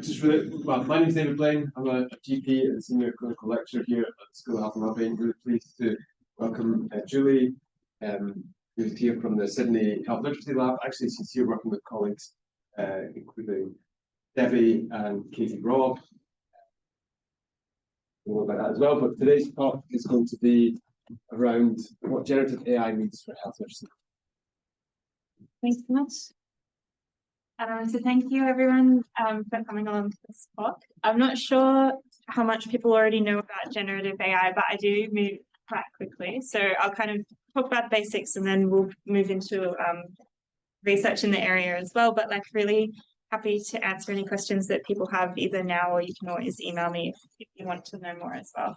Well, my name is David Blaine. I'm a GP and senior clinical lecturer here at the School of Health and Wellbeing. Really pleased to welcome Julie, who's here from the Sydney Health Literacy Lab. Actually, she's here working with colleagues, including Debbie and Katie Robb. We'll know about that as well. But today's talk is going to be around what generative AI means for health literacy. Thanks so much. So thank you everyone for coming on to this talk. I'm not sure how much people already know about generative AI, but I do move quite quickly. So I'll kind of talk about basics and then we'll move into research in the area as well. But like really happy to answer any questions that people have either now or you can always email me if you want to know more as well.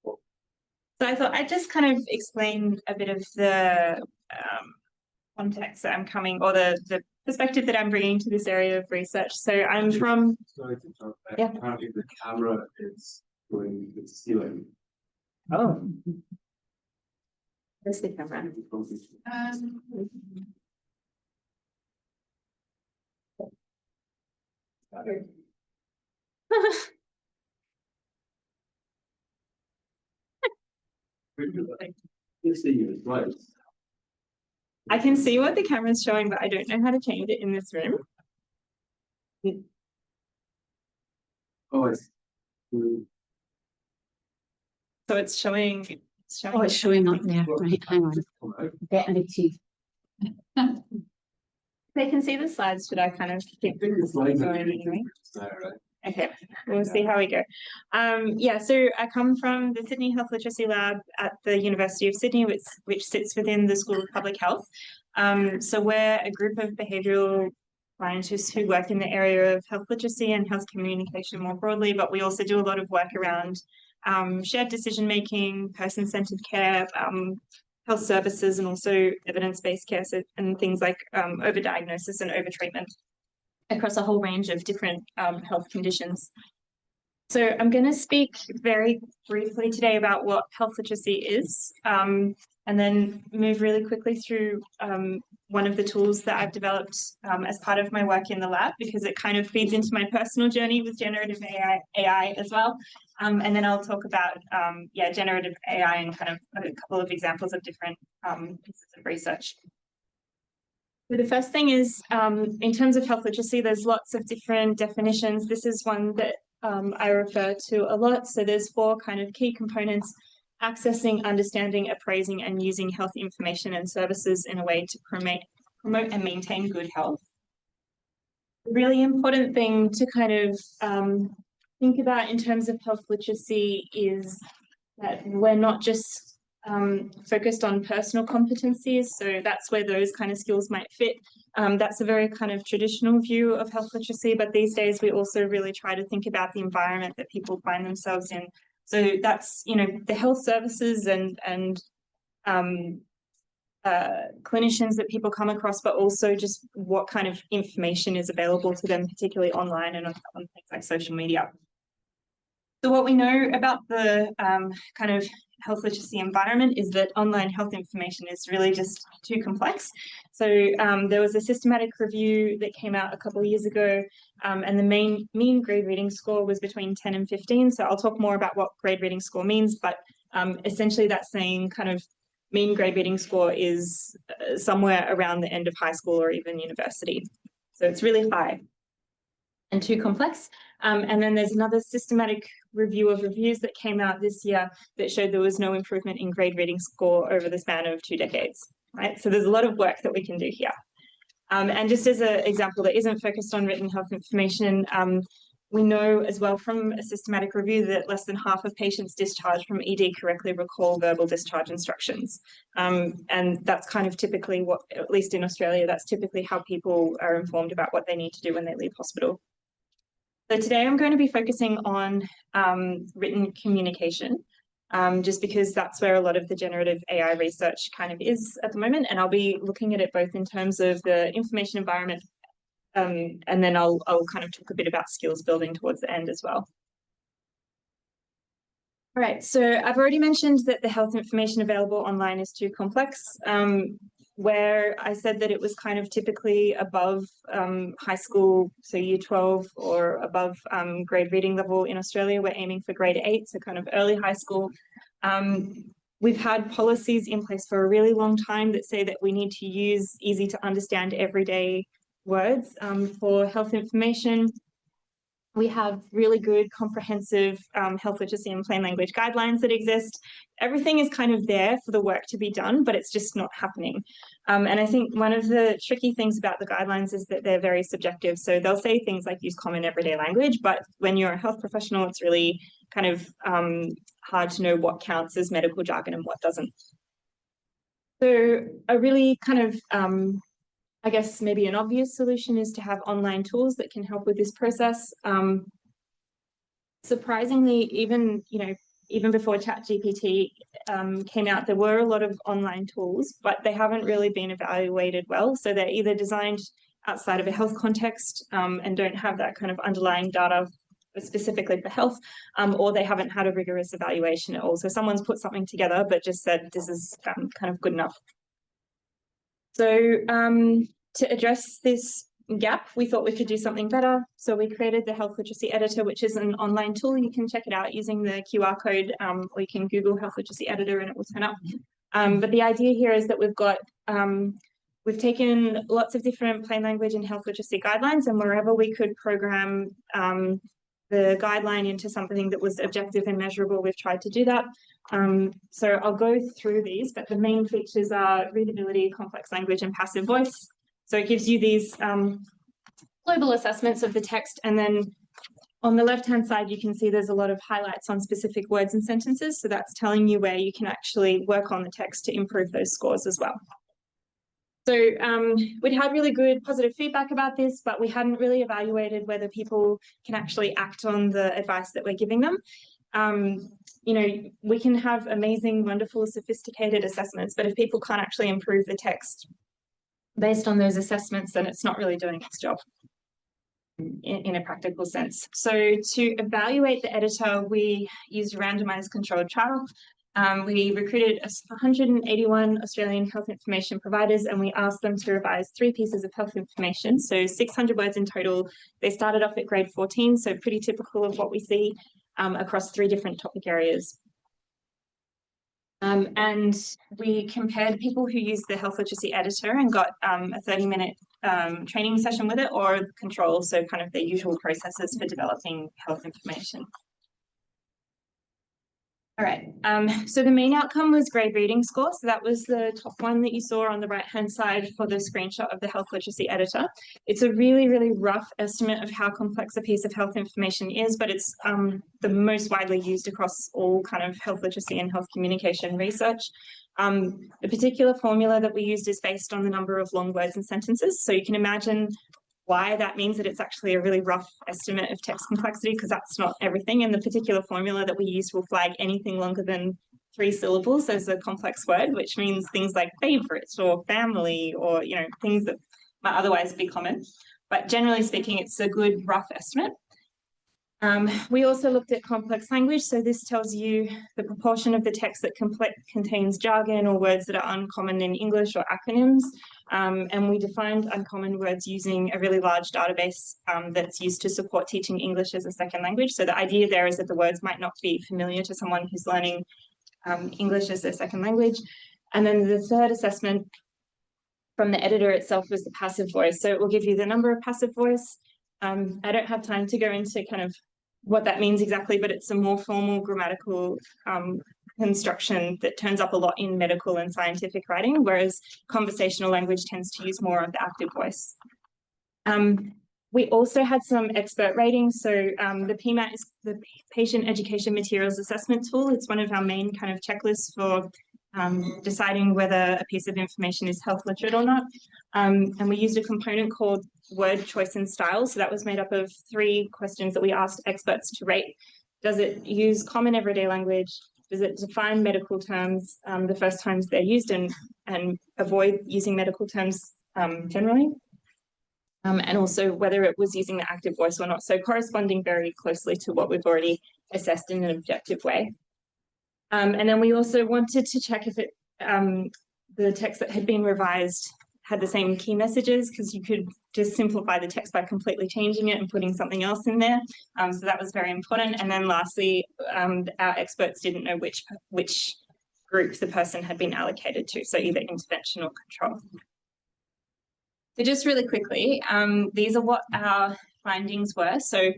So I thought I'd just kind of explain a bit of the context that I'm coming, or the perspective that I'm bringing to this area of research. So I'm from... Sorry to interrupt. Yeah. Apparently the camera is going to the ceiling. Oh. Where's the camera? I can see what the camera's showing, but I don't know how to change it in this room. Oh, it's... So it's showing. Oh, it's showing up there. Right, hang on. Get ready to. They can see the slides. Should I kind of keep going anyway? Okay, we'll see how we go. Yeah, so I come from the Sydney Health Literacy Lab at the University of Sydney, which sits within the School of Public Health. So we're a group of behavioural scientists who work in the area of health literacy and health communication more broadly, but we also do a lot of work around shared decision-making, person-centred care, health services, and also evidence-based care, and things like overdiagnosis and overtreatment across a whole range of different health conditions. So I'm going to speak very briefly today about what health literacy is, and then move really quickly through one of the tools that I've developed as part of my work in the lab, because it kind of feeds into my personal journey with generative AI as well. And then I'll talk about generative AI and kind of a couple of examples of different pieces of research. So the first thing is, in terms of health literacy, there's lots of different definitions. This is one that I refer to a lot. So there's 4 kind of key components: accessing, understanding, appraising, and using health information and services in a way to promote and maintain good health. The really important thing to kind of think about in terms of health literacy is that we're not just focused on personal competencies, so that's where those kind of skills might fit. That's a very kind of traditional view of health literacy, but these days we also really try to think about the environment that people find themselves in. So that's, you know, the health services and clinicians that people come across, but also just what kind of information is available to them, particularly online and on things like social media. So what we know about the kind of health literacy environment is that online health information is really just too complex. So there was a systematic review that came out a couple of years ago, and the mean grade reading score was between 10 and 15. So I'll talk more about what grade reading score means, but essentially that's saying kind of mean grade reading score is somewhere around the end of high school or even university. So it's really high and too complex. And then there's another systematic review of reviews that came out this year that showed there was no improvement in grade reading score over the span of 2 decades, right? So there's a lot of work that we can do here. And just as an example that isn't focused on written health information, we know as well from a systematic review that less than half of patients discharged from ED correctly recall verbal discharge instructions. And that's kind of typically what, at least in Australia, that's typically how people are informed about what they need to do when they leave hospital. So today I'm going to be focusing on written communication, just because that's where a lot of the generative AI research kind of is at the moment. And I'll be looking at it both in terms of the information environment, and then I'll kind of talk a bit about skills building towards the end as well. All right, so I've already mentioned that the health information available online is too complex. where I said that it was kind of typically above high school, so year 12 or above grade reading level in Australia. We're aiming for grade 8, so kind of early high school. We've had policies in place for a really long time that say that we need to use easy to understand everyday words for health information. We have really good comprehensive health literacy and plain language guidelines that exist. Everything is kind of there for the work to be done, but it's just not happening. And I think one of the tricky things about the guidelines is that they're very subjective. So they'll say things like use common everyday language, but when you're a health professional, it's really kind of hard to know what counts as medical jargon and what doesn't. So a really kind of I guess maybe an obvious solution is to have online tools that can help with this process. Surprisingly, even before ChatGPT came out, there were a lot of online tools, but they haven't really been evaluated well. So they're either designed outside of a health context and don't have that kind of underlying data specifically for health, or they haven't had a rigorous evaluation at all. So someone's put something together but just said this is kind of good enough. So to address this gap, we thought we could do something better. So we created the Health Literacy Editor, which is an online tool. You can check it out using the QR code, or you can Google Health Literacy Editor and it will turn up. But the idea here is that we've taken lots of different plain language and health literacy guidelines, and wherever we could program the guideline into something that was objective and measurable, we've tried to do that. So I'll go through these, but the main features are readability, complex language, and passive voice. So it gives you these global assessments of the text, and then on the left-hand side, you can see there's a lot of highlights on specific words and sentences. So that's telling you where you can actually work on the text to improve those scores as well. So we'd had really good positive feedback about this, but we hadn't really evaluated whether people can actually act on the advice that we're giving them. We can have amazing, wonderful, sophisticated assessments, but if people can't actually improve the text based on those assessments, then it's not really doing its job in a practical sense. So to evaluate the editor, we used a randomized controlled trial. We recruited 181 Australian health information providers, and we asked them to revise 3 pieces of health information, so 600 words in total. They started off at grade 14, so pretty typical of what we see across 3 different topic areas. And we compared people who used the Health Literacy Editor and got a 30-minute training session with it, or control, so kind of the usual processes for developing health information. All right, so the main outcome was grade reading score. So that was the top one that you saw on the right-hand side for the screenshot of the Health Literacy Editor. It's a really, really rough estimate of how complex a piece of health information is, but it's the most widely used across all kind of health literacy and health communication research. The particular formula that we used is based on the number of long words and sentences. So you can imagine why that means that it's actually a really rough estimate of text complexity, because that's not everything. And the particular formula that we use will flag anything longer than 3 syllables as a complex word, which means things like favorite or family, or things that might otherwise be common. But generally speaking, it's a good rough estimate. We also looked at complex language. So this tells you the proportion of the text that contains jargon or words that are uncommon in English or acronyms. And we defined uncommon words using a really large database that's used to support teaching English as a second language. So the idea there is that the words might not be familiar to someone who's learning English as their second language. And then the third assessment from the editor itself was the passive voice. So it will give you the number of passive voice. I don't have time to go into kind of what that means exactly, but it's a more formal grammatical construction that turns up a lot in medical and scientific writing, whereas conversational language tends to use more of the active voice. We also had some expert ratings. So the PMAT is the Patient Education Materials Assessment Tool. It's one of our main kind of checklists for deciding whether a piece of information is health literate or not. And we used a component called word choice and style. So that was made up of 3 questions that we asked experts to rate. Does it use common everyday language? Does it define medical terms the first times they're used and avoid using medical terms generally? And also whether it was using the active voice or not. So corresponding very closely to what we've already assessed in an objective way. And then we also wanted to check if it the text that had been revised had the same key messages, because you could just simplify the text by completely changing it and putting something else in there. So that was very important. And then lastly, our experts didn't know which group the person had been allocated to, so either intervention or control. So just really quickly, these are what our findings were. So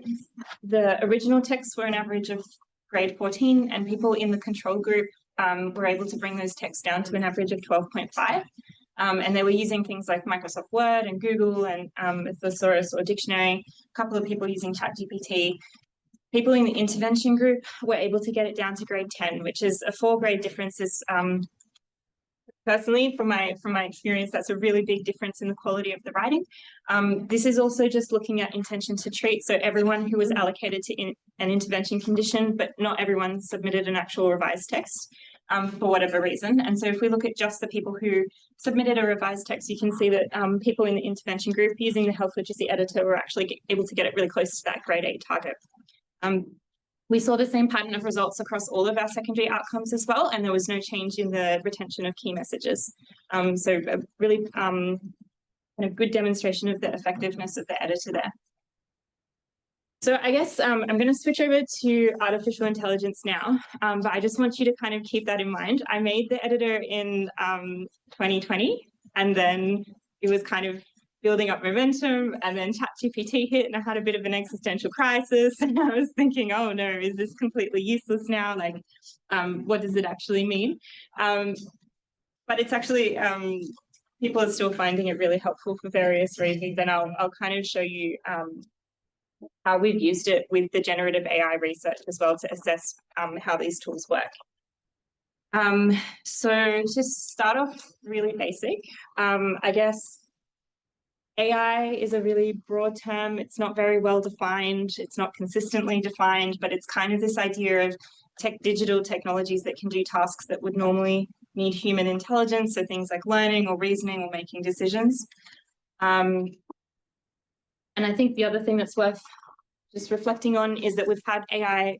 the original texts were an average of grade 14, and people in the control group were able to bring those texts down to an average of 12.5. And they were using things like Microsoft Word and Google and a thesaurus or dictionary, a couple of people using ChatGPT. People in the intervention group were able to get it down to grade 10, which is a 4-grade difference. Personally, from my experience, that's a really big difference in the quality of the writing. This is also just looking at intention to treat. So everyone who was allocated to an intervention condition, but not everyone submitted an actual revised text for whatever reason. And so if we look at just the people who submitted a revised text, you can see that people in the intervention group using the health literacy editor were actually able to get it really close to that grade 8 target. We saw the same pattern of results across all of our secondary outcomes as well, and there was no change in the retention of key messages. So a really kind of good demonstration of the effectiveness of the editor there. So I guess I'm going to switch over to artificial intelligence now, but I just want you to kind of keep that in mind. I made the editor in 2020, and then it was kind of building up momentum, and then ChatGPT hit and I had a bit of an existential crisis, and I was thinking, oh no, is this completely useless now? Like, what does it actually mean? But it's actually, people are still finding it really helpful for various reasons, and I'll kind of show you how we've used it with the generative AI research as well to assess how these tools work. So to start off really basic, I guess AI is a really broad term. It's not very well defined. It's not consistently defined, but it's kind of this idea of digital technologies that can do tasks that would normally need human intelligence. So things like learning or reasoning or making decisions. And I think the other thing that's worth just reflecting on is that we've had AI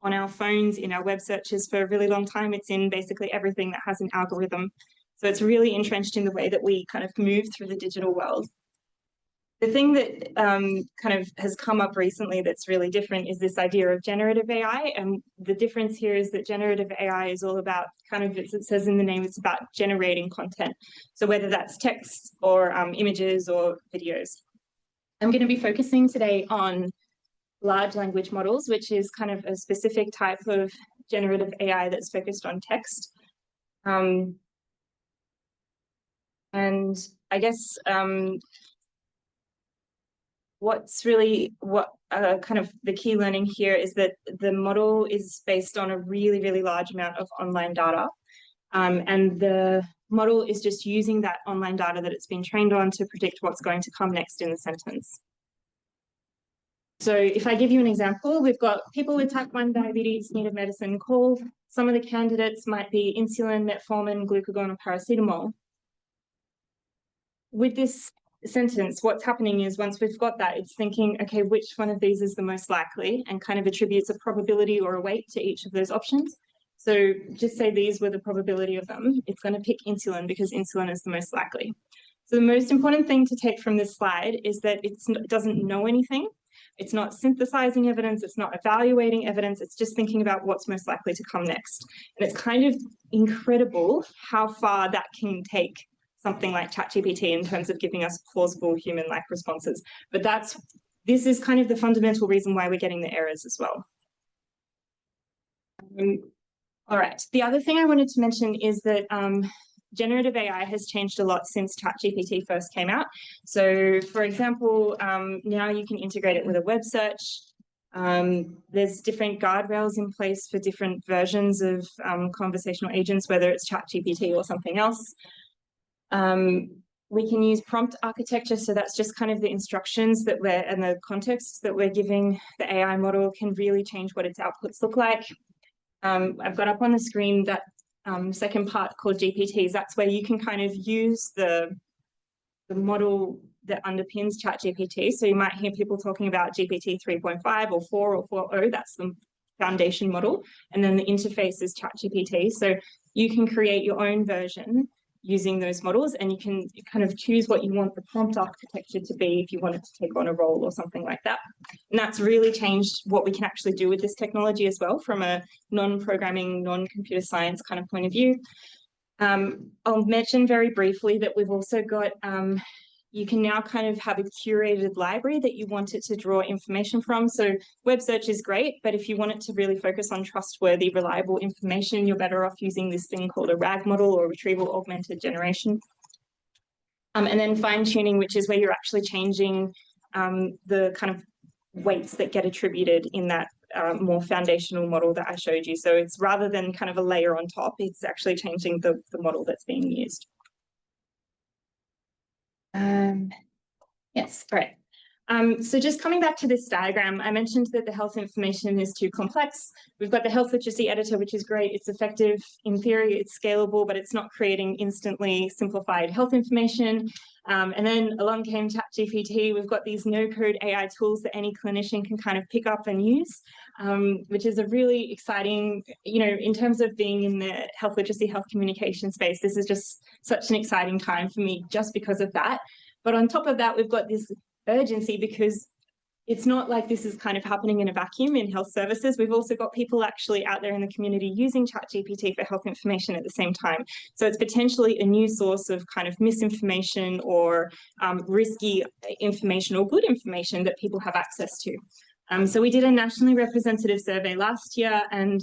on our phones, in our web searches for a really long time. It's in basically everything that has an algorithm. So it's really entrenched in the way that we kind of move through the digital world. The thing that kind of has come up recently that's really different is this idea of generative AI. And the difference here is that generative AI is all about kind of, as it says in the name, it's about generating content. So whether that's text or images or videos. I'm going to be focusing today on large language models, which is kind of a specific type of generative AI that's focused on text. And I guess what kind of the key learning here is that the model is based on a really, really large amount of online data. And the model is just using that online data that it's been trained on to predict what's going to come next in the sentence. So if I give you an example, we've got people with type 1 diabetes need a medicine call. Some of the candidates might be insulin, metformin, glucagon, or paracetamol. With this sentence, what's happening is once we've got that, it's thinking, okay, which one of these is the most likely, and kind of attributes a probability or a weight to each of those options. So just say these were the probability of them. It's going to pick insulin because insulin is the most likely. So the most important thing to take from this slide is that it doesn't know anything. It's not synthesizing evidence. It's not evaluating evidence. It's just thinking about what's most likely to come next. And it's kind of incredible how far that can take something like ChatGPT in terms of giving us plausible human-like responses. But this is kind of the fundamental reason why we're getting the errors as well. All right, the other thing I wanted to mention is that generative AI has changed a lot since ChatGPT first came out. So for example, now you can integrate it with a web search. There's different guardrails in place for different versions of conversational agents, whether it's ChatGPT or something else. We can use prompt architecture, so that's just kind of the instructions that and the context that we're giving the AI model can really change what its outputs look like. I've got up on the screen that second part called GPTs. That's where you can kind of use the model that underpins ChatGPT. So you might hear people talking about GPT 3.5 or 4 or 4.0. That's the foundation model. And then the interface is ChatGPT. So you can create your own version using those models, and you can kind of choose what you want the prompt architecture to be if you want it to take on a role or something like that. And that's really changed what we can actually do with this technology as well from a non-programming, non-computer science kind of point of view. I'll mention very briefly that we've also got, you can now kind of have a curated library that you want it to draw information from. So web search is great, but if you want it to really focus on trustworthy, reliable information, you're better off using this thing called a RAG model, or retrieval augmented generation. And then fine tuning, which is where you're actually changing the kind of weights that get attributed in that more foundational model that I showed you. So it's rather than kind of a layer on top, it's actually changing the model that's being used. Yes, all right. So just coming back to this diagram, I mentioned that the health information is too complex. We've got the health literacy editor, which is great. It's effective in theory, it's scalable, but it's not creating instantly simplified health information. And then along came ChatGPT. We've got these no-code AI tools that any clinician can kind of pick up and use, which is a really exciting, in terms of being in the health literacy, health communication space, this is just such an exciting time for me just because of that. But on top of that, we've got this urgency because it's not like this is kind of happening in a vacuum in health services. We've also got people actually out there in the community using ChatGPT for health information at the same time. So it's potentially a new source of kind of misinformation or risky information or good information that people have access to. So we did a nationally representative survey last year, and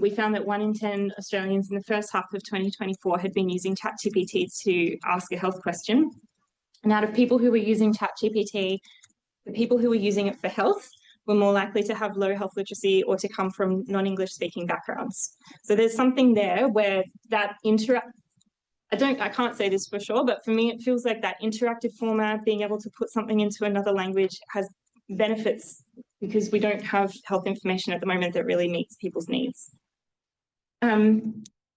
we found that 1 in 10 Australians in the first half of 2024 had been using ChatGPT to ask a health question. And out of people who were using ChatGPT, the people who were using it for health were more likely to have low health literacy or to come from non-English speaking backgrounds. So there's something there where that I can't say this for sure, but for me, it feels like that interactive format, being able to put something into another language, has benefits because we don't have health information at the moment that really meets people's needs.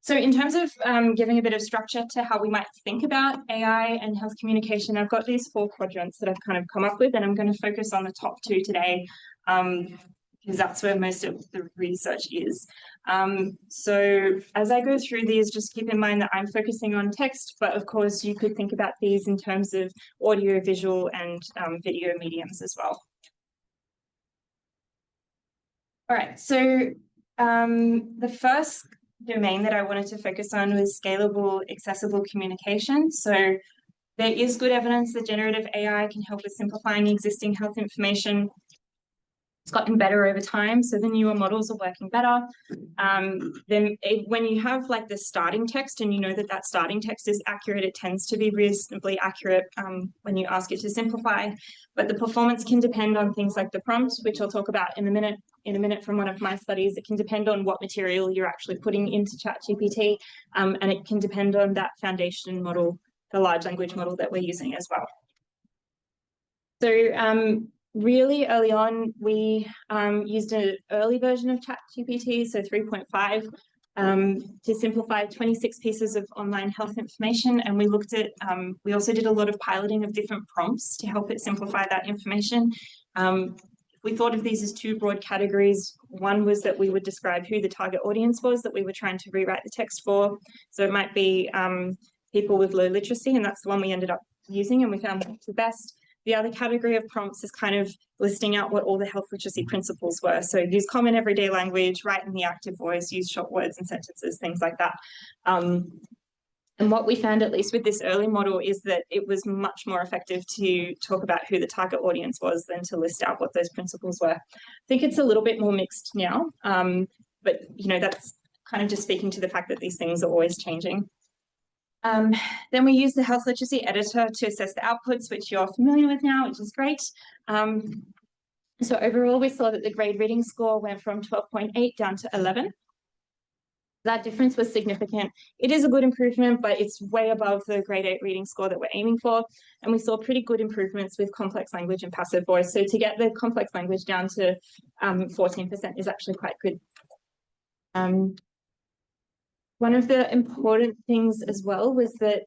So in terms of giving a bit of structure to how we might think about AI and health communication, I've got these 4 quadrants that I've kind of come up with, and I'm going to focus on the top 2 today because that's where most of the research is. So as I go through these, just keep in mind that I'm focusing on text, but of course you could think about these in terms of audio, visual, and video mediums as well. All right, so the first domain that I wanted to focus on was scalable, accessible communication. So there is good evidence that generative AI can help with simplifying existing health information. It's gotten better over time, so the newer models are working better. When you have like the starting text and you know that that starting text is accurate, it tends to be reasonably accurate when you ask it to simplify. But the performance can depend on things like the prompt, which I'll talk about in a minute from one of my studies. It can depend on what material you're actually putting into ChatGPT, and it can depend on that foundation model, the large language model that we're using as well. So really early on, we used an early version of ChatGPT, so 3.5, to simplify 26 pieces of online health information. And we looked at, we also did a lot of piloting of different prompts to help it simplify that information. We thought of these as 2 broad categories. One was that we would describe who the target audience was that we were trying to rewrite the text for. So it might be people with low literacy, and that's the one we ended up using, and we found that the best. The other category of prompts is kind of listing out what all the health literacy principles were. So use common everyday language, write in the active voice, use short words and sentences, things like that. And what we found, at least with this early model, is that it was much more effective to talk about who the target audience was than to list out what those principles were. I think it's a little bit more mixed now, but that's kind of just speaking to the fact that these things are always changing. Then we use the health literacy editor to assess the outputs, which you're familiar with now, which is great. So overall, we saw that the grade reading score went from 12.8 down to 11. That difference was significant. It is a good improvement, but it's way above the grade 8 reading score that we're aiming for. And we saw pretty good improvements with complex language and passive voice. So to get the complex language down to 14% is actually quite good. One of the important things as well was that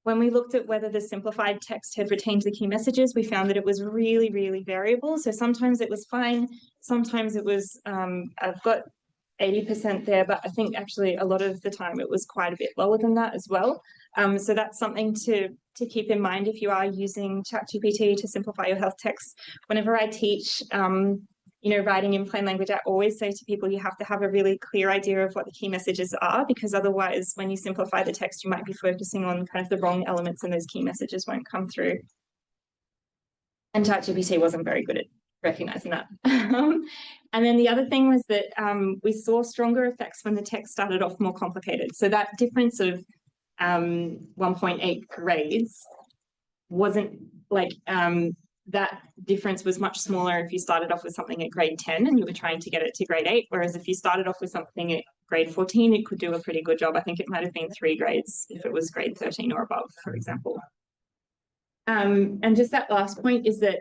when we looked at whether the simplified text had retained the key messages, we found that it was really, really variable. So sometimes it was fine. Sometimes it was, I've got 80% there, but I think actually a lot of the time it was quite a bit lower than that as well. So that's something to keep in mind if you are using ChatGPT to simplify your health text. Whenever I teach, you know, writing in plain language, I always say to people, you have to have a really clear idea of what the key messages are, because otherwise when you simplify the text, you might be focusing on kind of the wrong elements and those key messages won't come through. And ChatGPT wasn't very good at recognizing that. And then the other thing was that we saw stronger effects when the text started off more complicated. So that difference of 1.8 grades wasn't like, that difference was much smaller if you started off with something at grade 10 and you were trying to get it to grade 8, whereas if you started off with something at grade 14, it could do a pretty good job. I think it might have been 3 grades if it was grade 13 or above, for example. And just that last point is that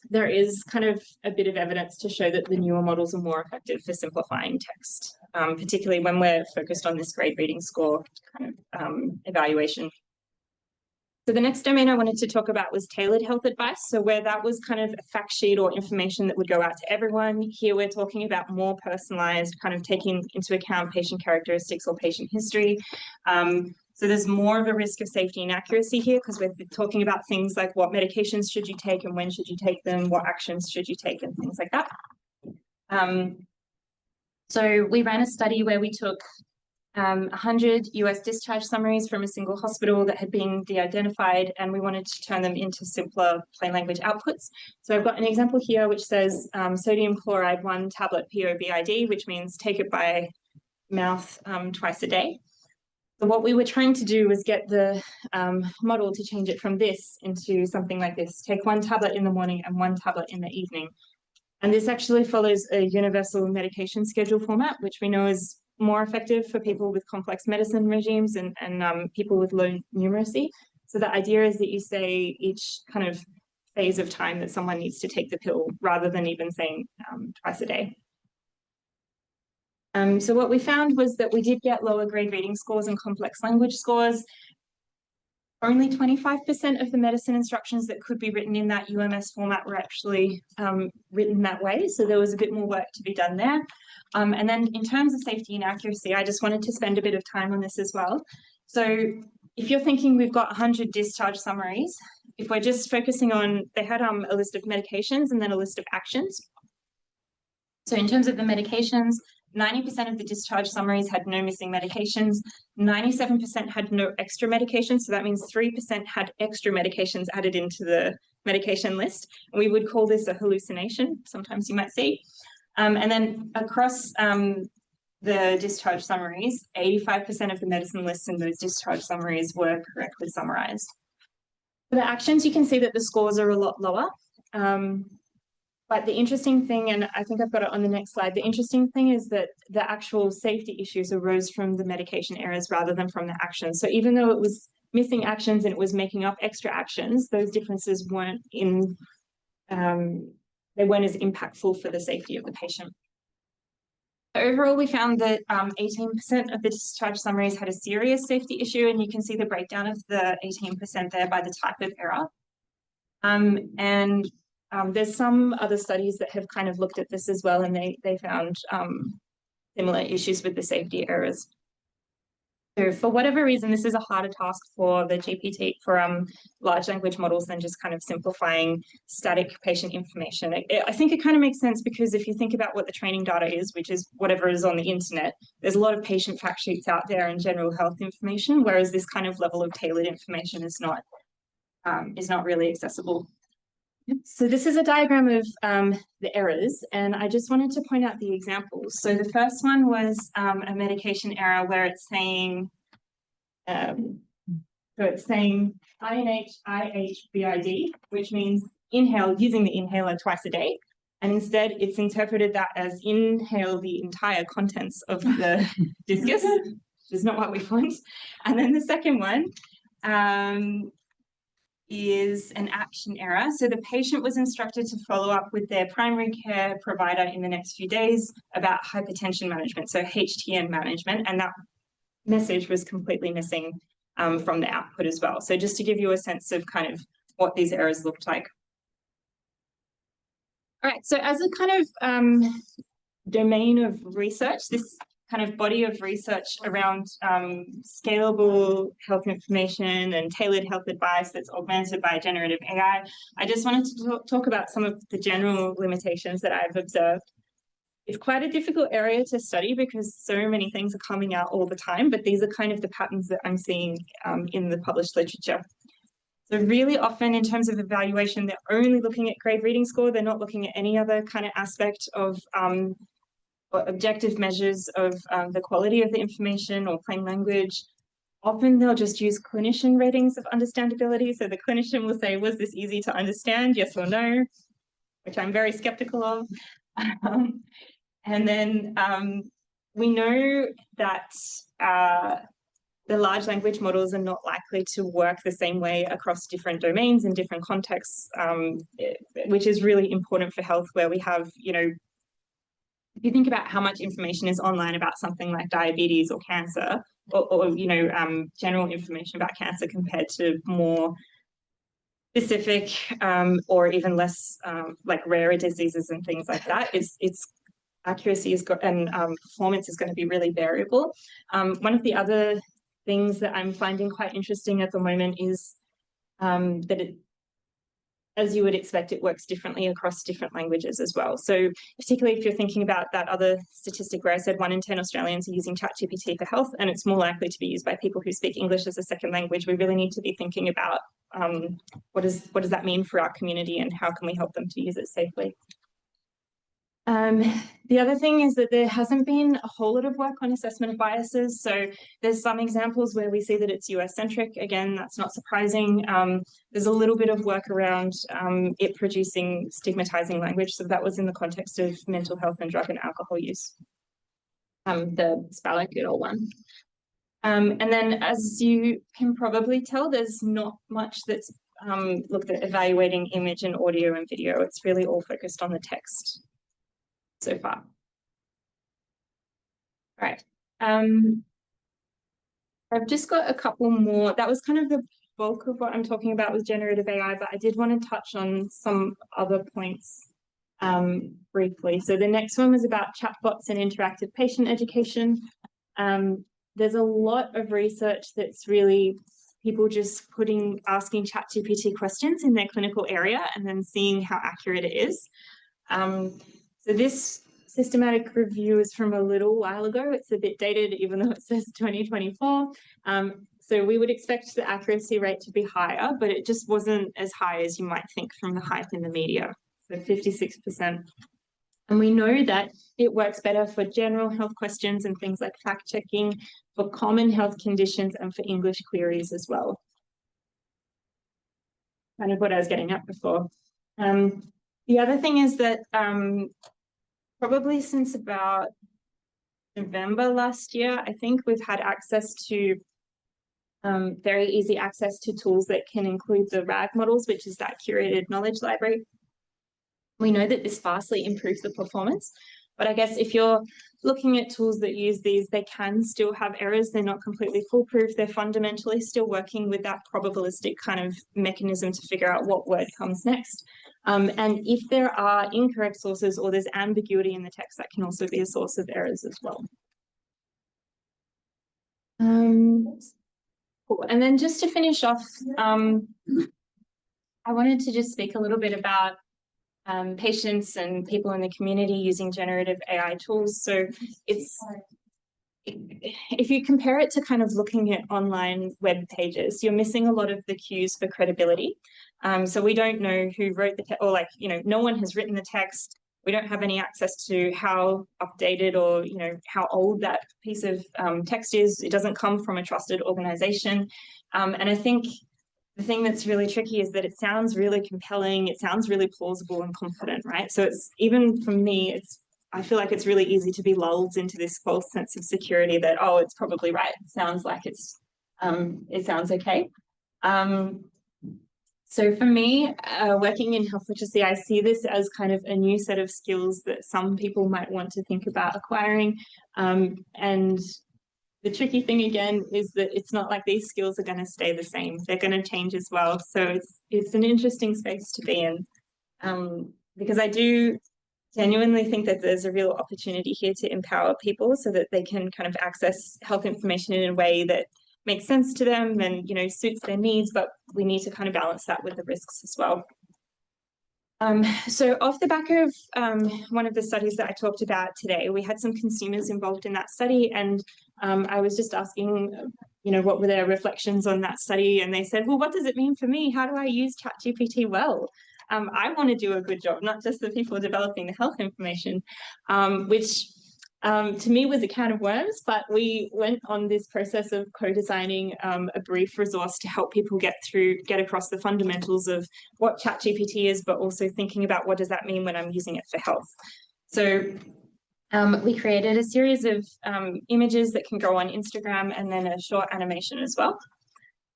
there is kind of a bit of evidence to show that the newer models are more effective for simplifying text, particularly when we're focused on this grade reading score kind of evaluation. So the next domain I wanted to talk about was tailored health advice. So where that was kind of a fact sheet or information that would go out to everyone. Here we're talking about more personalized, kind of taking into account patient characteristics or patient history. So there's more of a risk of safety and accuracy here because we're talking about things like what medications should you take and when should you take them, what actions should you take and things like that. So we ran a study where we took 100 US discharge summaries from a single hospital that had been de-identified, and we wanted to turn them into simpler plain language outputs. So I've got an example here which says sodium chloride 1 tablet POBID, which means take it by mouth twice a day. So what we were trying to do was get the model to change it from this into something like this. Take 1 tablet in the morning and 1 tablet in the evening. And this actually follows a universal medication schedule format, which we know is more effective for people with complex medicine regimes and people with low numeracy. So the idea is that you say each kind of phase of time that someone needs to take the pill rather than even saying twice a day. So what we found was that we did get lower grade reading scores and complex language scores. Only 25% of the medicine instructions that could be written in that UMS format were actually written that way. So there was a bit more work to be done there. And then in terms of safety and accuracy, I just wanted to spend a bit of time on this as well. So if you're thinking we've got 100 discharge summaries, if we're just focusing on, they had a list of medications and then a list of actions. So in terms of the medications, 90% of the discharge summaries had no missing medications, 97% had no extra medications, so that means 3% had extra medications added into the medication list. And we would call this a hallucination, sometimes you might see. And then across the discharge summaries, 85% of the medicine lists in those discharge summaries were correctly summarized. For the actions, you can see that the scores are a lot lower. But the interesting thing, and I think I've got it on the next slide, the interesting thing is that the actual safety issues arose from the medication errors rather than from the actions. So even though it was missing actions and it was making up extra actions, those differences weren't they weren't as impactful for the safety of the patient. Overall, we found that 18% of the discharge summaries had a serious safety issue, and you can see the breakdown of the 18% there by the type of error. There's some other studies that have kind of looked at this as well, and they found similar issues with the safety errors. So for whatever reason, this is a harder task for the GPT, for large language models than just kind of simplifying static patient information. I think it kind of makes sense because if you think about what the training data is, which is whatever is on the internet, there's a lot of patient fact sheets out there and general health information, whereas this kind of level of tailored information is not really accessible. So this is a diagram of the errors, and I just wanted to point out the examples. So the first one was a medication error where it's saying, INH, IHBID, which means inhale using the inhaler twice a day. And instead it's interpreted that as inhale the entire contents of the discus, which is not what we want. And then the second one, is an action error. So the patient was instructed to follow up with their primary care provider in the next few days about hypertension management, so HTN management, and that message was completely missing from the output as well. So just to give you a sense of kind of what these errors looked like. All right, so as a kind of domain of research, this kind of body of research around scalable health information and tailored health advice that's augmented by generative AI. I just wanted to talk about some of the general limitations that I've observed. It's quite a difficult area to study because so many things are coming out all the time, but these are kind of the patterns that I'm seeing in the published literature. So really often in terms of evaluation, they're only looking at grade reading score. They're not looking at any other kind of aspect of objective measures of the quality of the information or plain language. Often they'll just use clinician ratings of understandability. So the clinician will say, was this easy to understand? Yes or no, which I'm very skeptical of. And then we know that the large language models are not likely to work the same way across different domains and different contexts, which is really important for health, where we have, you know, if you think about how much information is online about something like diabetes or cancer, or you know, general information about cancer compared to more specific or even less like rarer diseases and things like that, its accuracy is and performance is going to be really variable. One of the other things that I'm finding quite interesting at the moment is that it, as you would expect, it works differently across different languages as well. So particularly if you're thinking about that other statistic where I said 1 in 10 Australians are using ChatGPT for health, and it's more likely to be used by people who speak English as a second language, we really need to be thinking about what does that mean for our community and how can we help them to use it safely. The other thing is that there hasn't been a whole lot of work on assessment of biases. So there's some examples where we see that it's US-centric. Again, that's not surprising. There's a little bit of work around it producing stigmatizing language. So that was in the context of mental health and drug and alcohol use, the Spalak et al. One. And then, as you can probably tell, there's not much that's looked at evaluating image and audio and video. It's really all focused on the text so far. All right. I've just got a couple more. That was kind of the bulk of what I'm talking about with generative AI, but I did want to touch on some other points briefly. So the next one was about chatbots and interactive patient education. There's a lot of research that's really people just asking ChatGPT questions in their clinical area and then seeing how accurate it is. So this systematic review is from a little while ago. It's a bit dated, even though it says 2024. So we would expect the accuracy rate to be higher, but it just wasn't as high as you might think from the hype in the media. So 56%. And we know that it works better for general health questions and things like fact-checking, for common health conditions, and for English queries as well. Kind of what I was getting at before. The other thing is that probably since about November last year, I think we've had access to very easy access to tools that can include the RAG models, which is that curated knowledge library. We know that this vastly improves the performance, but I guess if you're looking at tools that use these, they can still have errors. They're not completely foolproof. They're fundamentally still working with that probabilistic kind of mechanism to figure out what word comes next. And if there are incorrect sources or there's ambiguity in the text, that can also be a source of errors as well. Cool. And then just to finish off, I wanted to just speak a little bit about patients and people in the community using generative AI tools. So if you compare it to kind of looking at online web pages, you're missing a lot of the cues for credibility. So we don't know who wrote the text, or like, you know, no one has written the text. We don't have any access to how updated or, you know, how old that piece of text is. It doesn't come from a trusted organization. And I think the thing that's really tricky is that it sounds really compelling. It sounds really plausible and confident, right? So it's, even for me, I feel like it's really easy to be lulled into this false sense of security that, oh, it's probably right. It sounds like it sounds okay. So for me, working in health literacy, I see this as kind of a new set of skills that some people might want to think about acquiring. And the tricky thing again is that it's not like these skills are going to stay the same. They're going to change as well. So it's an interesting space to be in, because I do genuinely think that there's a real opportunity here to empower people so that they can kind of access health information in a way that makes sense to them and, you know, suits their needs, but we need to kind of balance that with the risks as well. So off the back of one of the studies that I talked about today, we had some consumers involved in that study, and I was just asking, you know, what were their reflections on that study, and they said, well, what does it mean for me? How do I use ChatGPT well? I want to do a good job, not just the people developing the health information, which to me was a can of worms, but we went on this process of co-designing a brief resource to help people get across the fundamentals of what ChatGPT is, but also thinking about what does that mean when I'm using it for health. So we created a series of images that can go on Instagram and then a short animation as well.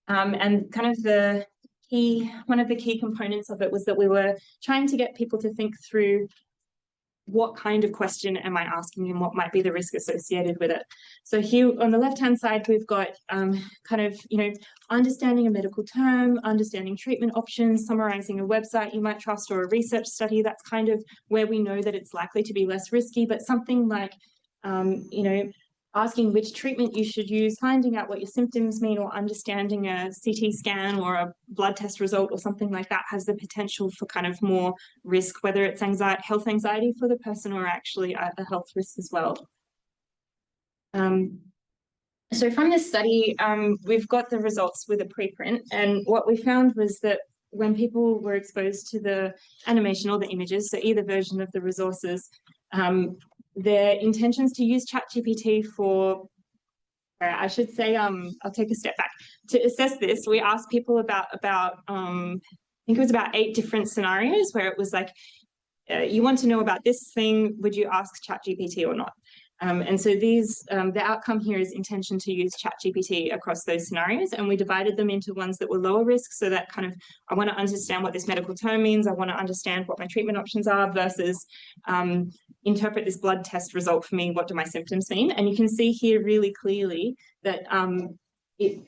And kind of one of the key components of it was that we were trying to get people to think through what kind of question am I asking and what might be the risk associated with it. So here on the left-hand side, we've got kind of, you know, understanding a medical term, understanding treatment options, summarizing a website you might trust or a research study. That's kind of where we know that it's likely to be less risky, but something like, you know, asking which treatment you should use, finding out what your symptoms mean, or understanding a CT scan or a blood test result or something like that has the potential for kind of more risk, whether it's health anxiety for the person or actually a health risk as well. So from this study, we've got the results with a preprint, and what we found was that when people were exposed to the animation or the images, so either version of the resources, their intentions to use ChatGPT for, I should say, I'll take a step back. To assess this, we asked people about I think it was about 8 different scenarios where it was like, you want to know about this thing, would you ask ChatGPT or not? And so the outcome here is intention to use ChatGPT across those scenarios, and we divided them into ones that were lower risk, so that kind of, I want to understand what this medical term means, I want to understand what my treatment options are, versus interpret this blood test result for me, what do my symptoms mean? And you can see here really clearly that it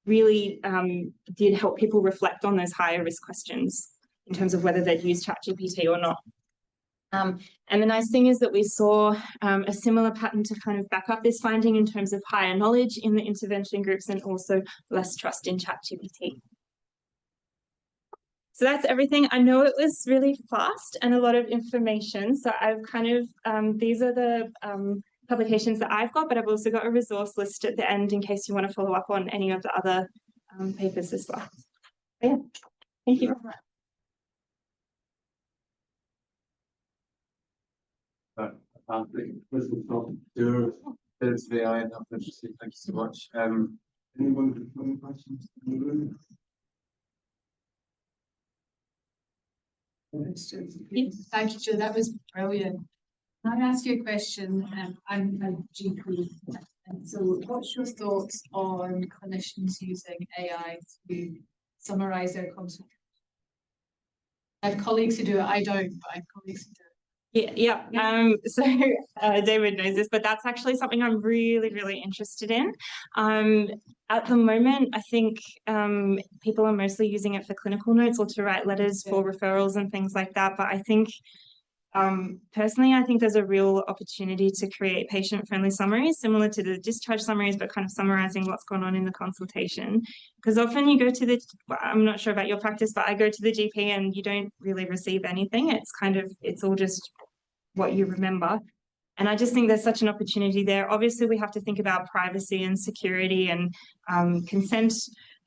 really did help people reflect on those higher risk questions in terms of whether they'd use ChatGPT or not. And the nice thing is that we saw a similar pattern to kind of back up this finding in terms of higher knowledge in the intervention groups and also less trust in ChatGPT. So that's everything. I know it was really fast and a lot of information. So I've kind of, these are the publications that I've got, but I've also got a resource list at the end in case you want to follow up on any of the other papers as well. So yeah, thank you. There's the AI and health literacy. Thank you so much. Anyone with any questions in the room? Thank you, Jill. That was brilliant. Can I ask you a question? I'm a GP, and so what's your thoughts on clinicians using AI to summarise their consultation? I have colleagues who do it. I don't, but I have colleagues who do it. Yeah. So David knows this, but that's actually something I'm really, really interested in. At the moment, I think people are mostly using it for clinical notes or to write letters for referrals and things like that. But I think personally, I think there's a real opportunity to create patient-friendly summaries, similar to the discharge summaries, but kind of summarizing what's going on in the consultation. Because often you go to I'm not sure about your practice, but I go to the GP and you don't really receive anything. It's kind of, it's all just what you remember. And I just think there's such an opportunity there. Obviously, we have to think about privacy and security and consent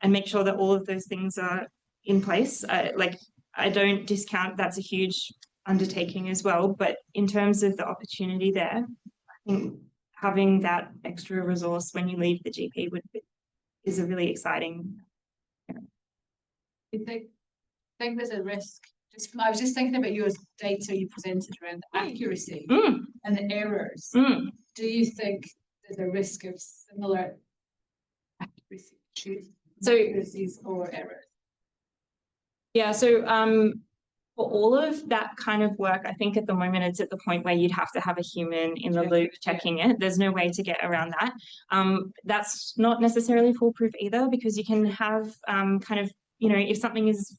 and make sure that all of those things are in place. Like, I don't discount that's a huge undertaking as well, but in terms of the opportunity there, I think having that extra resource when you leave the GP is a really exciting. I think there's a risk. I was just thinking about your data you presented around accuracy and the errors. Do you think there's a risk of similar accuracies or errors? Yeah, so for all of that kind of work, I think at the moment it's at the point where you'd have to have a human in the loop checking it. There's no way to get around that. That's not necessarily foolproof either, because you can have kind of, you know, if something is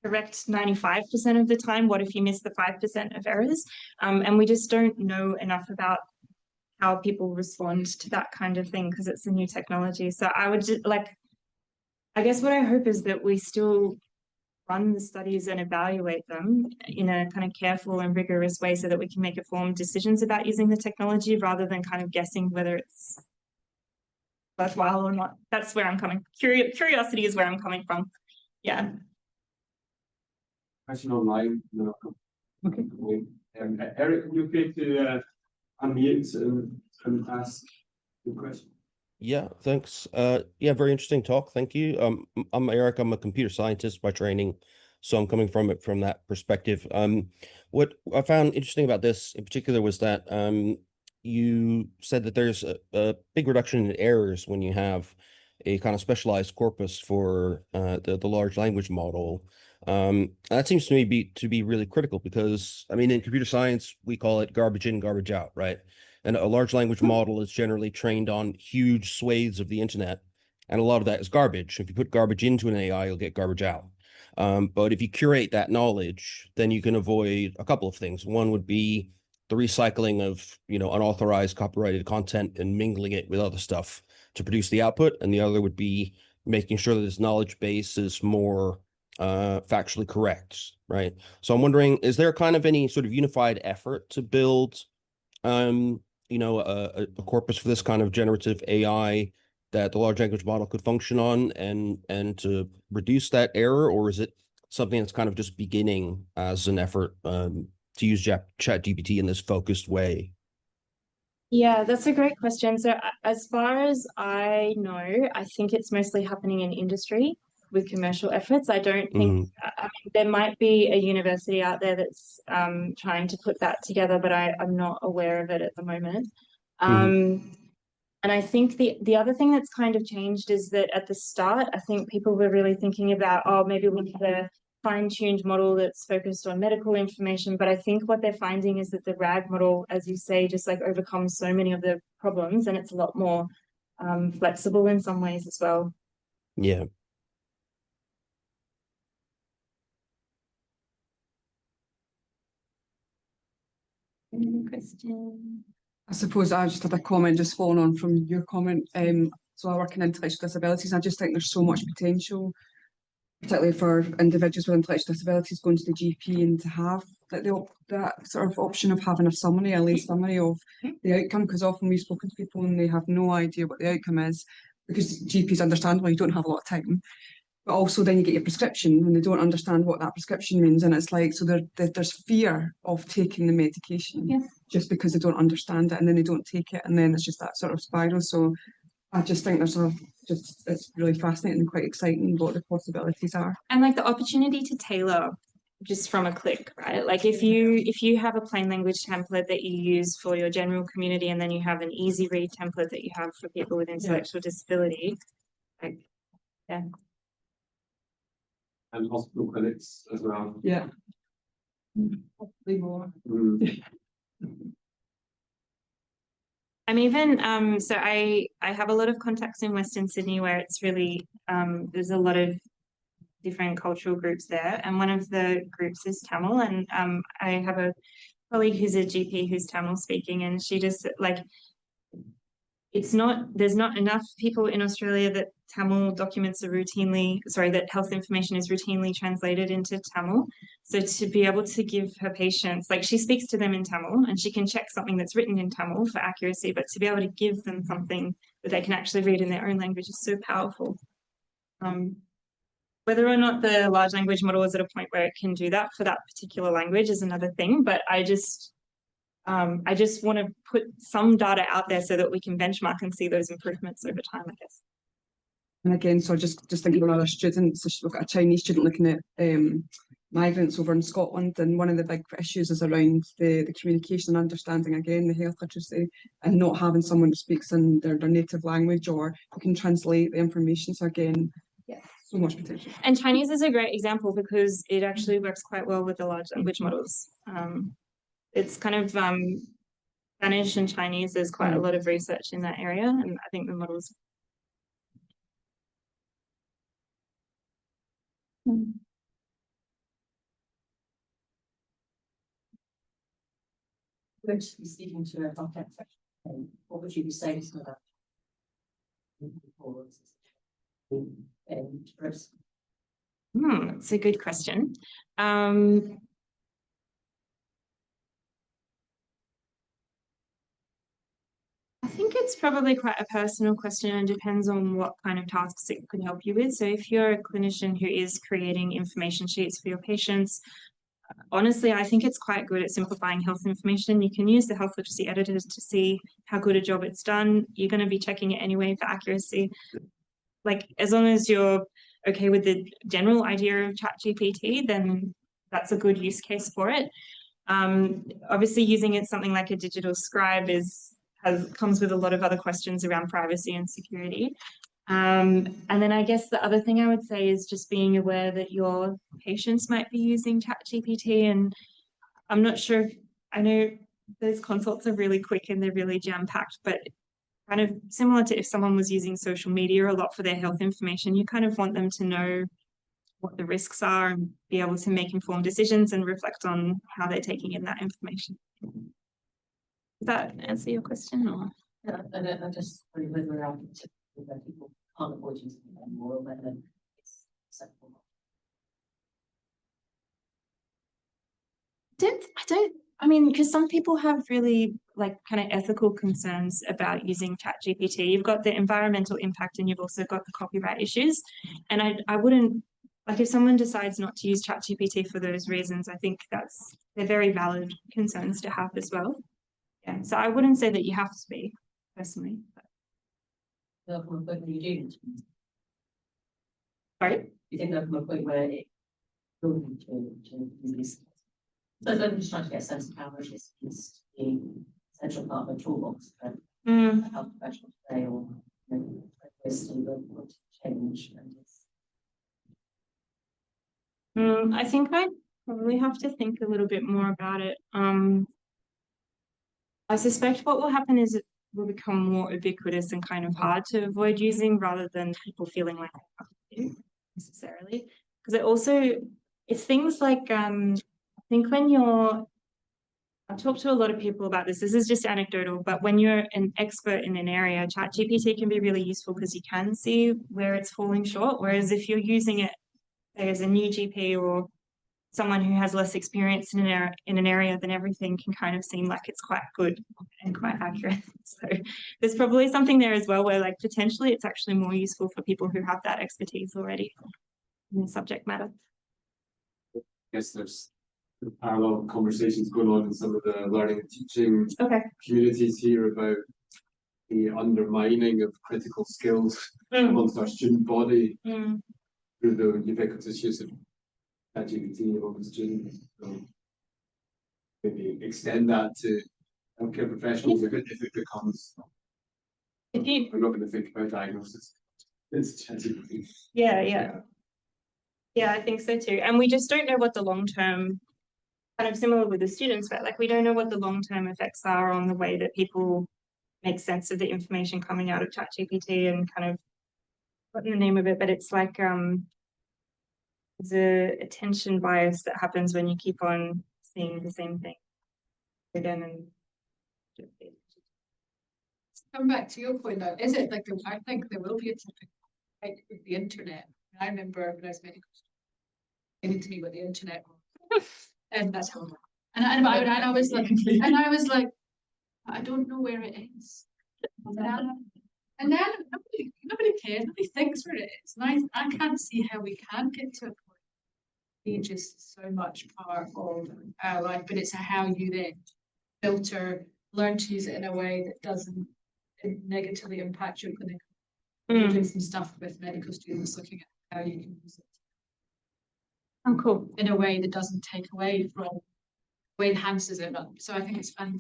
correct 95% of the time? What if you miss the 5% of errors? And we just don't know enough about how people respond to that kind of thing because it's a new technology. So I would just I guess what I hope is that we still run the studies and evaluate them in a kind of careful and rigorous way so that we can make informed decisions about using the technology rather than kind of guessing whether it's worthwhile or not. That's where I'm coming. Curiosity is where I'm coming from. Yeah. Question online. No. Okay. Ayre, can you feel to unmute and ask your question? Yeah, thanks. Yeah, very interesting talk. Thank you. I'm Eric. I'm a computer scientist by training, so I'm coming from it from that perspective. What I found interesting about this in particular was that you said that there's a big reduction in errors when you have a kind of specialized corpus for the large language model. That seems to me to be really critical because, I mean, in computer science, we call it garbage in, garbage out, right? And a large language model is generally trained on huge swathes of the internet, and a lot of that is garbage. If you put garbage into an AI, you'll get garbage out. But if you curate that knowledge, then you can avoid a couple of things. One would be the recycling of, unauthorized copyrighted content and mingling it with other stuff to produce the output. And the other would be making sure that this knowledge base is more factually correct, right? So I'm wondering, is there kind of any sort of unified effort to build a corpus for this kind of generative AI that the large language model could function on and to reduce that error? Or is it something that's kind of just beginning as an effort to use ChatGPT in this focused way? Yeah, that's a great question. So as far as I know, I think it's mostly happening in industry with commercial efforts. I don't think there might be a university out there that's trying to put that together, but I'm not aware of it at the moment. And I think the other thing that's kind of changed is that at the start, I think people were really thinking about, oh, maybe we need a fine-tuned model that's focused on medical information. But I think what they're finding is that the RAG model, as you say, just like overcomes so many of the problems, and it's a lot more flexible in some ways as well. Yeah. Any question? I suppose I just had a comment just following on from your comment. So I work in intellectual disabilities, and I just think there's so much potential, particularly for individuals with intellectual disabilities going to the GP and to have that sort of option of having a lay summary of the outcome, because often we've spoken to people and they have no idea what the outcome is, because GPs understandable, you don't have a lot of time. But also then you get your prescription and they don't understand what that prescription means. And it's like, so there's fear of taking the medication just because they don't understand it, and then they don't take it, and then it's just that sort of spiral. So I just think it's really fascinating and quite exciting what the possibilities are. And like the opportunity to tailor just from a click, right? Like if you have a plain language template that you use for your general community, and then you have an easy read template that you have for people with intellectual disability, like, yeah. And hospital clinics as well. Yeah. Hopefully more. I'm even so I have a lot of contacts in Western Sydney where it's really there's a lot of different cultural groups there, and one of the groups is Tamil, and I have a colleague who's a GP who's Tamil speaking, and she just like there's not enough people in Australia that that health information is routinely translated into Tamil. So to be able to give her patients, like she speaks to them in Tamil and she can check something that's written in Tamil for accuracy, but to be able to give them something that they can actually read in their own language is so powerful. Whether or not the large language model is at a point where it can do that for that particular language is another thing, but I just want to put some data out there so that we can benchmark and see those improvements over time, I guess. And again, so just thinking about other students, so we've got a Chinese student looking at migrants over in Scotland, and one of the big issues is around the communication and understanding, again, the health literacy, and not having someone who speaks in their native language or who can translate the information. So again, so much potential. And Chinese is a great example because it actually works quite well with the large language models. It's kind of Spanish and Chinese, there's quite a lot of research in that area, and I think the models. Going to be speaking to a content section, what would you be saying to that? That's a good question. I think it's probably quite a personal question and depends on what kind of tasks it could help you with. So if you're a clinician who is creating information sheets for your patients, honestly, I think it's quite good at simplifying health information. You can use the health literacy editor to see how good a job it's done. You're going to be checking it anyway for accuracy. Like, as long as you're okay with the general idea of ChatGPT, then that's a good use case for it. Obviously, using it something like a digital scribe comes with a lot of other questions around privacy and security. And then I guess the other thing I would say is just being aware that your patients might be using ChatGPT, and I'm not sure if, I know those consults are really quick and they're really jam-packed, but kind of similar to if someone was using social media a lot for their health information, you kind of want them to know what the risks are and be able to make informed decisions and reflect on how they're taking in that information. Does that answer your question? Or? Yeah, I just really whether around where people can't avoid using it anymore, whether it's acceptable. I mean, because some people have really like kind of ethical concerns about using ChatGPT. You've got the environmental impact and you've also got the copyright issues. And I wouldn't, like, if someone decides not to use ChatGPT for those reasons, I think they're very valid concerns to have as well. Yeah, so I wouldn't say that you have to be, personally. From a point where you do. Sorry? You think that from a point where it will be to this. So I'm just trying to get a sense of how much is the essential part of a toolbox for a health professional today, or ways to want to change. I think I probably have to think a little bit more about it. I suspect what will happen is it will become more ubiquitous and kind of hard to avoid using, rather than people feeling like they have to necessarily. Because it's things like I think I've talked to a lot of people about this. This is just anecdotal, but when you're an expert in an area, ChatGPT can be really useful because you can see where it's falling short. Whereas if you're using it, say, as a new GP or someone who has less experience in an area, then everything can kind of seem like it's quite good and quite accurate. So there's probably something there as well where, like, potentially it's actually more useful for people who have that expertise already in the subject matter. I guess there's parallel conversations going on in some of the learning and teaching communities here about the undermining of critical skills amongst our student body through the ubiquitous use of ChatGPT among students. So maybe extend that to healthcare professionals if it becomes. I'm not going to think about diagnosis. It's ChatGPT. Yeah, I think so too. And we just don't know what the long-term, kind of similar with the students, but like we don't know what the long-term effects are on the way that people make sense of the information coming out of ChatGPT, and kind of what's the name of it, but it's like there's a attention bias that happens when you keep on seeing the same thing again and Come back to your point though, is it like I think there will be a typical like with the internet. I remember when I was medical getting to me what the internet was. And that's how and I was like, I don't know where it is. And then nobody cares, nobody thinks where it is. And I can't see how we can get to a point. It's just so much part of our life, but it's how you then filter, learn to use it in a way that doesn't negatively impact your clinical. We're doing some stuff with medical students looking at how you can use it. Oh, cool. In a way that doesn't take away from, way enhances it. So I think it's fun.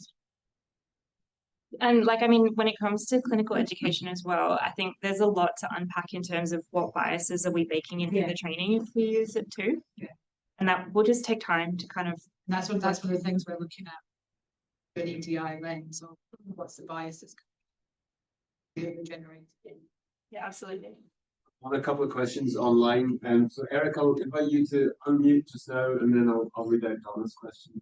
And like, I mean, when it comes to clinical education as well, I think there's a lot to unpack in terms of what biases are we baking into the training if we use it too. Yeah. And that will just take time to kind of. And that's one of the things we're looking at. An EDI lens, or what's the biases generated. Yeah, absolutely. On a couple of questions online. So Eric, I'll invite you to unmute just now, and then I'll read out Donna's question.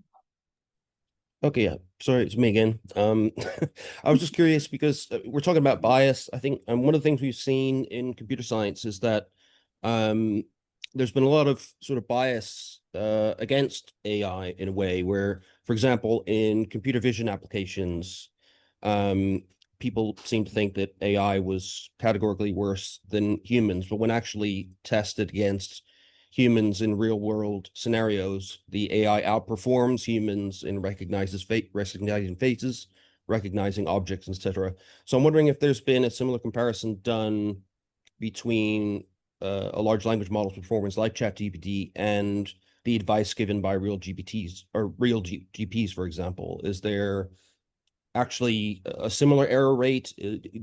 Okay, yeah. Sorry, it's me again. I was just curious because we're talking about bias. I think one of the things we've seen in computer science is that um, there's been a lot of sort of bias against AI in a way where, for example, in computer vision applications, um, people seem to think that AI was categorically worse than humans, but when actually tested against humans in real world scenarios, the AI outperforms humans in recognizing faces, recognizing objects, etc. So I'm wondering if there's been a similar comparison done between a large language model's performance like ChatGPT and the advice given by real GPTs or real GPs, for example. Is there actually a similar error rate?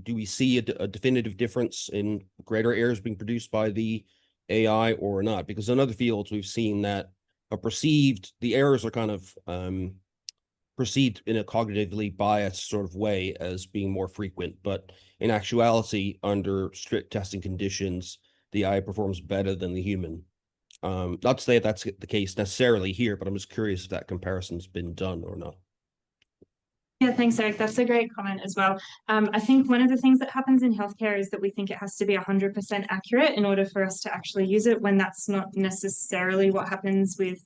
Do we see a definitive difference in greater errors being produced by the AI or not? Because in other fields, we've seen that the errors are kind of perceived in a cognitively biased sort of way as being more frequent. But in actuality, under strict testing conditions, the AI performs better than the human. Not to say that that's the case necessarily here, but I'm just curious if that comparison's been done or not. Yeah, thanks, Eric. That's a great comment as well. I think one of the things that happens in healthcare is that we think it has to be 100% accurate in order for us to actually use it, when that's not necessarily what happens with,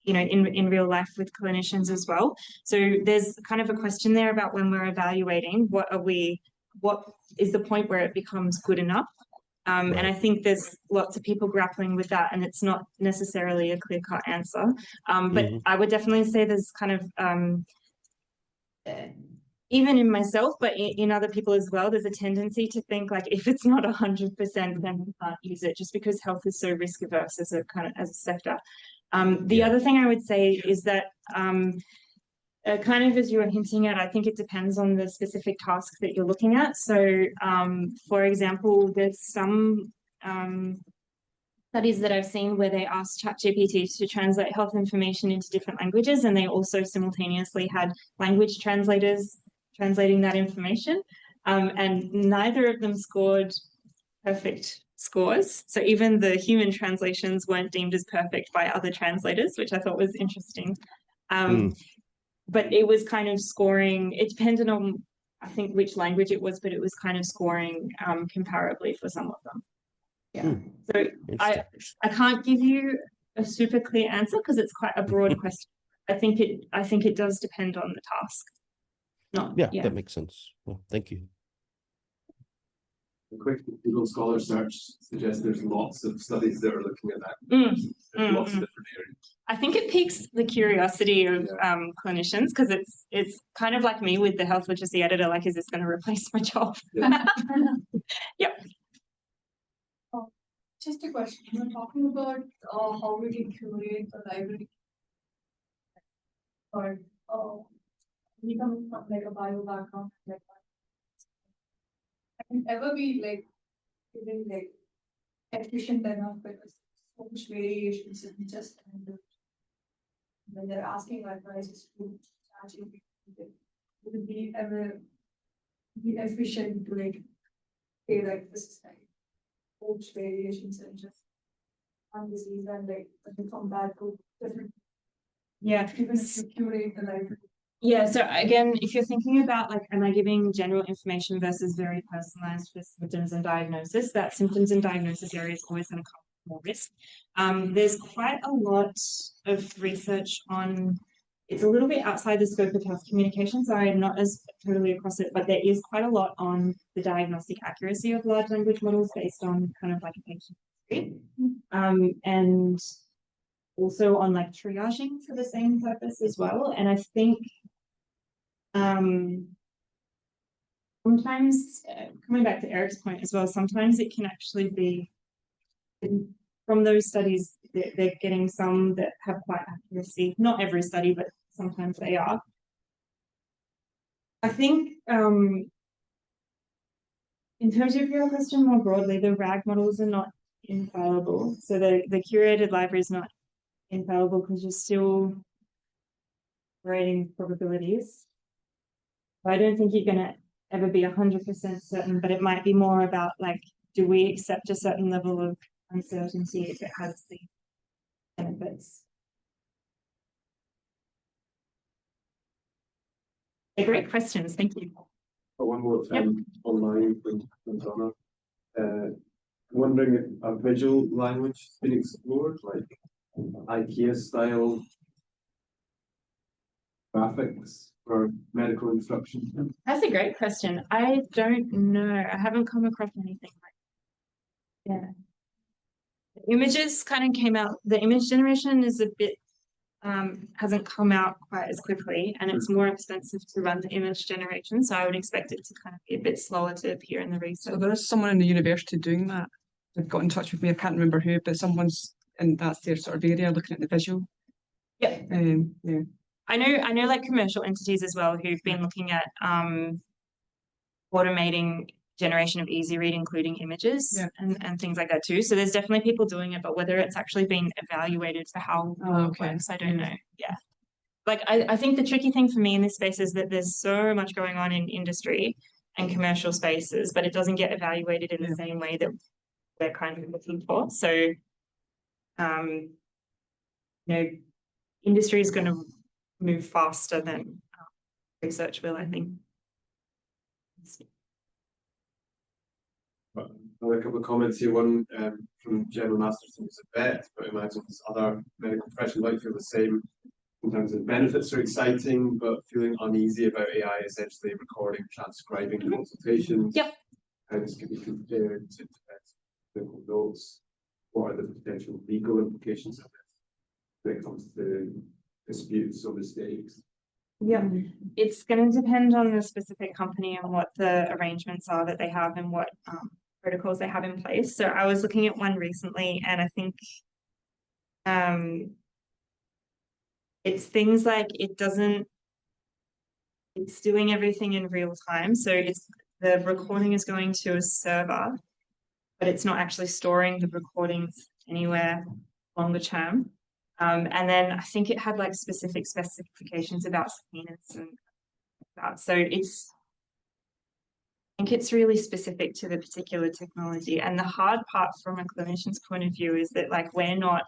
in real life with clinicians as well. So there's kind of a question there about when we're evaluating, what is the point where it becomes good enough? And I think there's lots of people grappling with that, and it's not necessarily a clear-cut answer. But I would definitely say there's kind of even in myself, but in other people as well, there's a tendency to think like if it's not 100%, then we can't use it, just because health is so risk averse as a sector. The other thing I would say is that kind of as you were hinting at, I think it depends on the specific task that you're looking at. So, for example, there's some studies that I've seen where they asked ChatGPT to translate health information into different languages, and they also simultaneously had language translators translating that information, and neither of them scored perfect scores. So even the human translations weren't deemed as perfect by other translators, which I thought was interesting. But it was kind of scoring, it depended on, I think, which language it was, but it was kind of scoring comparably for some of them. Yeah. So I can't give you a super clear answer because it's quite a broad question. I think it does depend on the task. That makes sense. Well, thank you. A quick Google Scholar search suggests there's lots of studies that are looking at that. Lots of different areas. I think it piques the curiosity of clinicians, because it's kind of like me with the health literacy editor. Like, is this going to replace my job? Yep. Just a question. You were talking about how we can curate the library, or we come from like a bio background, like can ever be like even like efficient enough, because so much variations in just when they're asking advice to actually would be ever be efficient to like say like this is like huge variations and just one disease and like from that to different, even if you curate the library. Yeah, so again, if you're thinking about like, am I giving general information versus very personalized for symptoms and diagnosis, that symptoms and diagnosis area is always going to come with more risk. There's quite a lot of research on, it's a little bit outside the scope of health communication, so I'm not as totally across it, but there is quite a lot on the diagnostic accuracy of large language models based on kind of like a patient history. And also on like triaging for the same purpose as well. And I think sometimes, coming back to Eric's point as well, sometimes it can actually be, from those studies, they're getting some that have quite accuracy. Not every study, but sometimes they are. I think in terms of your question more broadly, the RAG models are not infallible. So the curated library is not infallible because you're still creating probabilities. I don't think you're going to ever be 100% certain, but it might be more about like, do we accept a certain level of uncertainty if it has the benefits? Great questions, thank you. Got one more Yep. online from Donna. Wondering if a visual language has been explored, like IKEA style graphics for medical instruction. That's a great question. I don't know. I haven't come across anything like that. Yeah. The images kind of came out, the image generation is a bit hasn't come out quite as quickly, and it's more expensive to run the image generation. So I would expect it to kind of be a bit slower to appear in the So research. there is someone in the university doing that. They've got in touch with me. I can't remember who, but someone's and that's their sort of area looking at the visual. Yeah. Yeah. I know like commercial entities as well who've been looking at automating generation of easy read, including images and things like that too. So there's definitely people doing it, but whether it's actually been evaluated for how it works, I don't know. Yeah. Like I think the tricky thing for me in this space is that there's so much going on in industry and commercial spaces, but it doesn't get evaluated in the same way that we're kind of looking for. So you know, industry is going to move faster than research will, I think. Another couple of comments here. One from General Masterson, who's a vet, but I imagine other medical professionals might feel the same in terms of benefits are exciting, but feeling uneasy about AI essentially recording, transcribing consultations. Yep. How this could be compared to clinical notes. What are the potential legal implications of this when it comes to disputes or mistakes? Yeah, it's going to depend on the specific company and what the arrangements are that they have and what protocols they have in place. So I was looking at one recently, and I think it's things like it's doing everything in real time. So the recording is going to a server, but it's not actually storing the recordings anywhere longer term. And then I think it had like specific specifications about subpoenas and that. So I think it's really specific to the particular technology. And the hard part from a clinician's point of view is that like we're not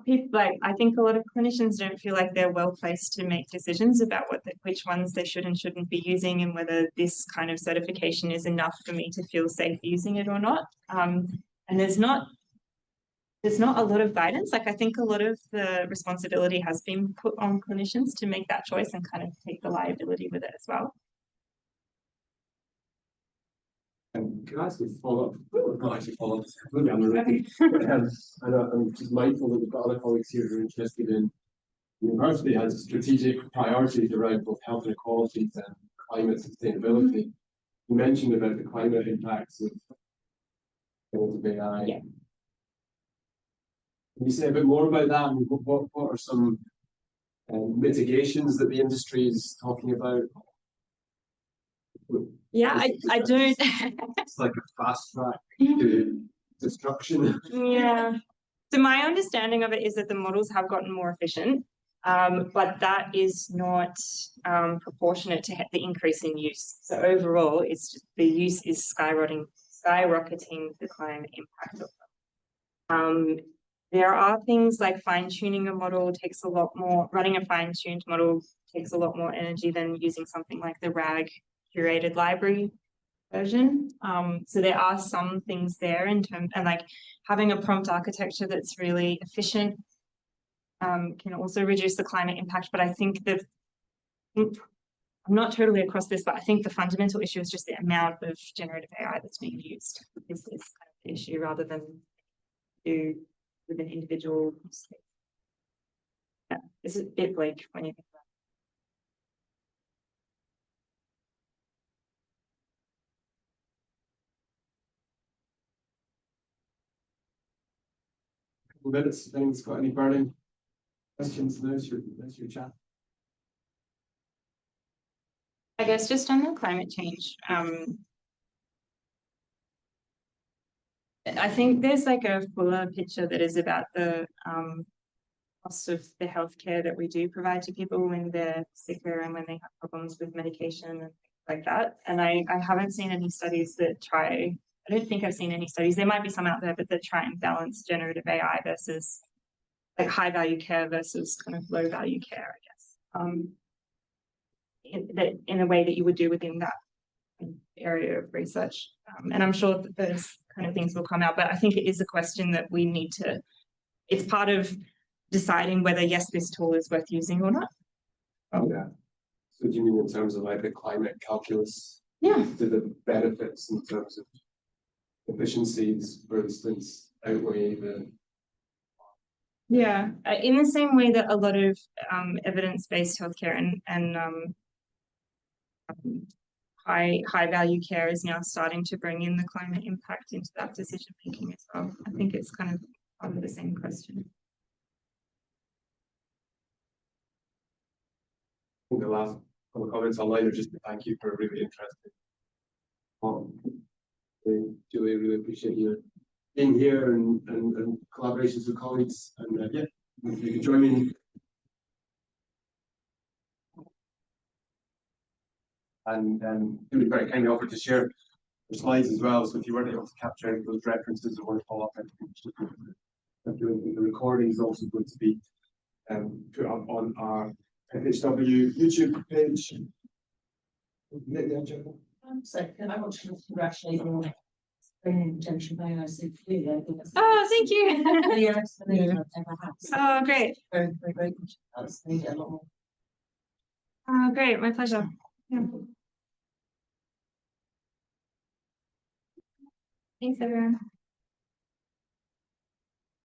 people like I think a lot of clinicians don't feel like they're well placed to make decisions about which ones they should and shouldn't be using, and whether this kind of certification is enough for me to feel safe using it or not. And there's not a lot of guidance. Like I think a lot of the responsibility has been put on clinicians to make that choice and kind of take the liability with it as well. Can I ask you a follow-up? Not actually follow-up, completely unrelated. I'm just mindful that we've got other colleagues here who are interested in university has strategic priorities around both health inequalities and climate sustainability. You mentioned about the climate impacts of AI. Yeah. Can you say a bit more about that? And what are some mitigations that the industry is talking about? Yeah, I don't. It's like a fast track to destruction. Yeah. So my understanding of it is that the models have gotten more efficient, but that is not proportionate to the increase in use. So overall, it's just the use is skyrocketing the climate impact of them. There are things like fine-tuning a model takes a lot more, running a fine-tuned model takes a lot more energy than using something like the RAG curated library version. So there are some things there in terms, and like having a prompt architecture that's really efficient can also reduce the climate impact. But I think I'm not totally across this, but I think the fundamental issue is just the amount of generative AI that's being used is kind of the issue rather than with an individual. Yeah, it's a bit bleak when you think about it. Minutes, if anyone's got any burning questions, now's your chat. I guess just on the climate change, I think there's like a fuller picture that is about the cost of the healthcare that we do provide to people when they're sicker and when they have problems with medication and things like that. And I haven't seen any studies that I don't think I've seen any studies. There might be some out there, but that try and balance generative AI versus like high value care versus kind of low value care, I guess. In a way that you would do within that area of research. And I'm sure that those kind of things will come out, but I think it is a question that we need to, it's part of deciding whether, yes, this tool is worth using or not. Yeah. So do you mean in terms of like the climate calculus? Yeah. Do the benefits in terms of efficiencies, for instance, outweigh the... Yeah, in the same way that a lot of evidence-based healthcare and high value care is now starting to bring in the climate impact into that decision making as well. I think it's kind of part of the same question. I think the last couple of comments online are just to thank you for a really interesting talk. Julie, really appreciate you being here and collaborations with colleagues. And yeah, if you could join me. And Julie very kindly offered to share the slides as well. So if you weren't able to capture any of those references or want to follow up, the recording is also going to be put up on our FHW YouTube page. So I want to congratulate you on bringing attention by us so clearly. I think that's Oh, thank you. the explanation I've ever had. So Oh, great. very, very grateful. That's needed a lot more. Oh, great. My pleasure. Yeah. Thanks, everyone.